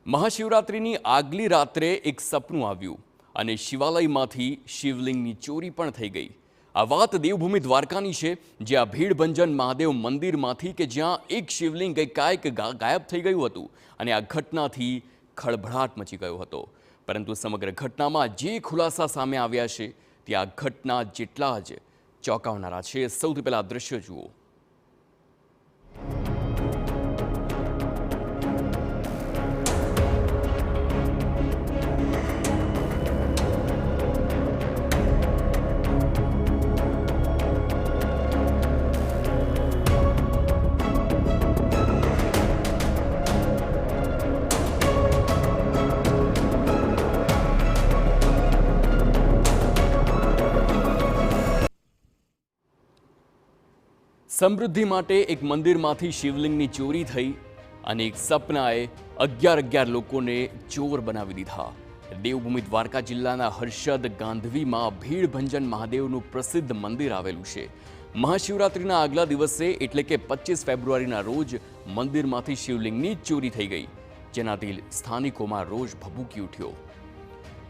મહાશિવરાત્રિની આગલી રાત્રે એક સપનું આવ્યું અને શિવાલયમાંથી શિવલિંગની ચોરી પણ થઈ ગઈ। આ વાત દેવભૂમિ દ્વારકાની છે, જ્યાં ભીડભંજન મહાદેવ મંદિરમાંથી કે જ્યાં એક શિવલિંગ એકાએક ગાયબ થઈ ગયું હતું અને આ ઘટનાથી ખળભળાટ મચી ગયો હતો। પરંતુ સમગ્ર ઘટનામાં જે ખુલાસા સામે આવ્યા છે તે આ ઘટના જેટલા જ ચોંકાવનારા છે। સૌથી પહેલા દ્રશ્ય જુઓ। સમૃદ્ધિ માટે એક મંદિરમાંથી શિવલિંગની ચોરી થઈ અને એક સપનાએ 11 લોકોને ચોર બનાવી દીધા। દેવભૂમિ દ્વારકા જિલ્લાના હર્ષદ ગાંધવીમાં ભીડભંજન મહાદેવનું પ્રસિદ્ધ મંદિર આવેલું છે। મહાશિવરાત્રિના આગલા દિવસે એટલે કે 25 ફેબ્રુઆરીના રોજ મંદિરમાંથી શિવલિંગની ચોરી થઈ ગઈ, જેનાથી સ્થાનિકોમાં રોષ ભભૂકી ઉઠ્યો।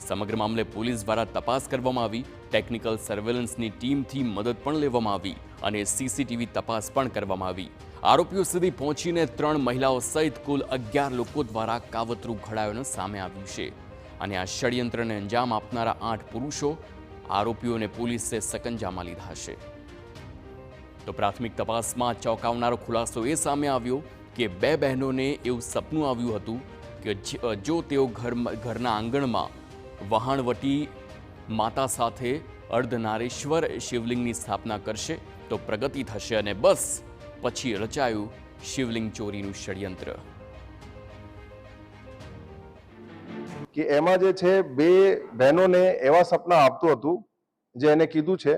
સમગ્ર મામલે પોલીસ દ્વારા તપાસ કરવામાં આવી, ટેકનિકલ સર્વેલન્સની ટીમથી મદદ પણ લેવામાં આવી અને સીસીટીવી તપાસ પણ કરવામાં આવી। આરોપીઓ સુધી પહોંચીને 3 મહિલાઓ સહિત કુલ 11 લોકો દ્વારા કાવતરું ઘડાયોનું સામે આવ્યું છે અને આ ષડયંત્રને અંજામ આપનારા 8 પુરુષો આરોપીઓને પોલીસે સકંજામાં લીધા છે। તો પ્રાથમિક તપાસમાં ચોંકાવનારો ખુલાસો એ સામે આવ્યો કે 2 બહેનોને એવું સપનું આવ્યું હતું કે જો તેઓ ઘરના આંગણમાં વહાણવટી માતા સાથે અર્ધનારેશ્વર શિવલિંગની સ્થાપના કરશે તો પ્રગતિ થશે અને બસ પછી રચાયું શિવલિંગ ચોરીનું ષડયંત્ર। કે એમાં જે છે 2 બહેનોને એવા સપના આપતું હતું જે એને કીધું છે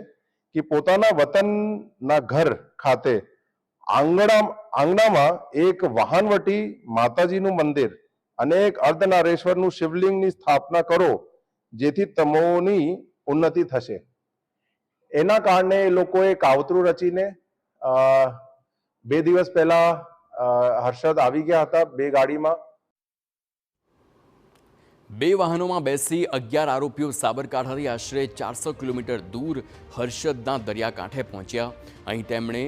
કે પોતાના વતનના ઘર ખાતે આંગણામાં એક વહાણવટી માતાજીનું મંદિર અને એક અર્ધનારેશ્વરનું શિવલિંગની સ્થાપના કરો, જેથી તમોની ઉન્નતિ થશે। એના કારણે એ લોકોએ કાવતરું રચીને 2 દિવસ પહેલા હર્ષદ આવી ગયા હતા 2 ગાડીમાં। 2 વાહનોમાં બેસી 11 આરોપીઓ સાબરકાંઠાથી આશરે 400 કિલોમીટર દૂર હર્ષદના દરિયાકાંઠે પહોંચ્યા। અહીં તેમણે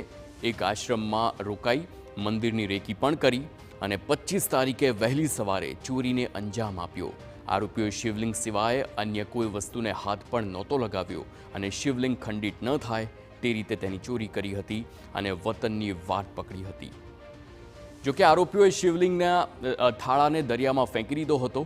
એક આશ્રમમાં રોકાઈ મંદિરની રેકી પણ કરી અને 25 તારીખે વહેલી સવારે ચોરીને અંજામ આપ્યો। આરોપીઓએ શિવલિંગ સિવાય અન્ય કોઈ વસ્તુને હાથ પણ નહોતો લગાવ્યો અને શિવલિંગ ખંડિત ન થાય તે રીતે તેની ચોરી કરી હતી અને વતનની વાટ પકડી હતી। જોકે આરોપીઓએ શિવલિંગના થાળાને દરિયામાં ફેંકી દીધો હતો।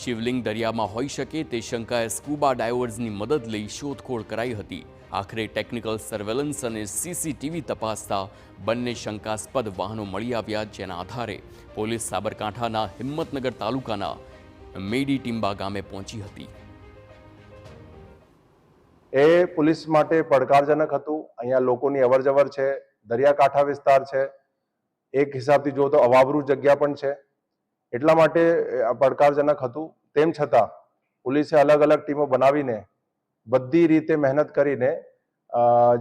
શિવલિંગ દરિયામાં હોઈ શકે તે શંકાએ સ્કૂબા ડાઇવર્સની મદદ લઈ શોધખોળ કરાઈ હતી। આખરે ટેકનિકલ સર્વેલન્સ અને સીસીટીવી તપાસતા બંને શંકાસ્પદ વાહનો મળી આવ્યા, જેના આધારે પોલીસ સાબરકાંઠાના હિંમતનગર તાલુકાના મેડી ટીમ્બા ગામે પહોંચી હતી। એ પોલીસ માટે પડકારજનક હતું। અહીંયા લોકોની અવરજવર છે, દરિયાકાંઠા વિસ્તાર છે, એક હિસાબથી જો તો અવાવરૂ જગ્યા પણ છે, એટલા માટે પડકારજનક હતું। તેમ છતાં પોલીસે અલગ અલગ ટીમો બનાવીને બધી રીતે મહેનત કરીને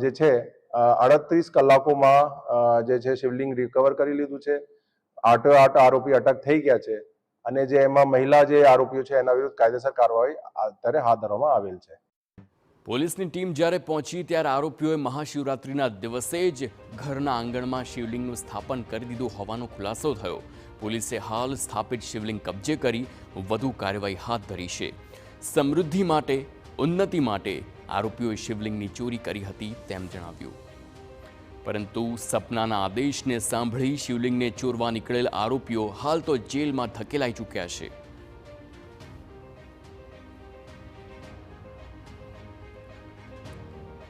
જે છે 38 કલાકોમાં જે છે શિવલિંગ રિકવર કરી લીધું છે। 8 આરોપી અટક થઈ ગયા છે અને જે એમાં મહિલા જે આરોપીઓ છે એના વિરુદ્ધ કાયદેસર કાર્યવાહી અત્યારે હાથ ધરવામાં આવેલ છે। પોલીસની ટીમ જ્યારે પહોંચી ત્યારે આરોપીઓએ મહાશિવરાત્રિના દિવસે જ ઘરના આંગણમાં શિવલિંગનું સ્થાપન કરી દીધું હોવાનો ખુલાસો થયો। પોલીસે હાલ સ્થાપિત શિવલિંગ કબજે કરી વધુ કાર્યવાહી હાથ ધરી છે। સમૃદ્ધિ માટે, ઉન્નતિ માટે આરોપીઓએ શિવલિંગની ચોરી કરી હતી તેમ જણાવ્યું, પરંતુ સપનાના આદેશને સાંભળી શિવલિંગને ચોરવા નીકળેલ આરોપીઓ હાલ તો જેલમાં ધકેલાઈ ચૂક્યા છે।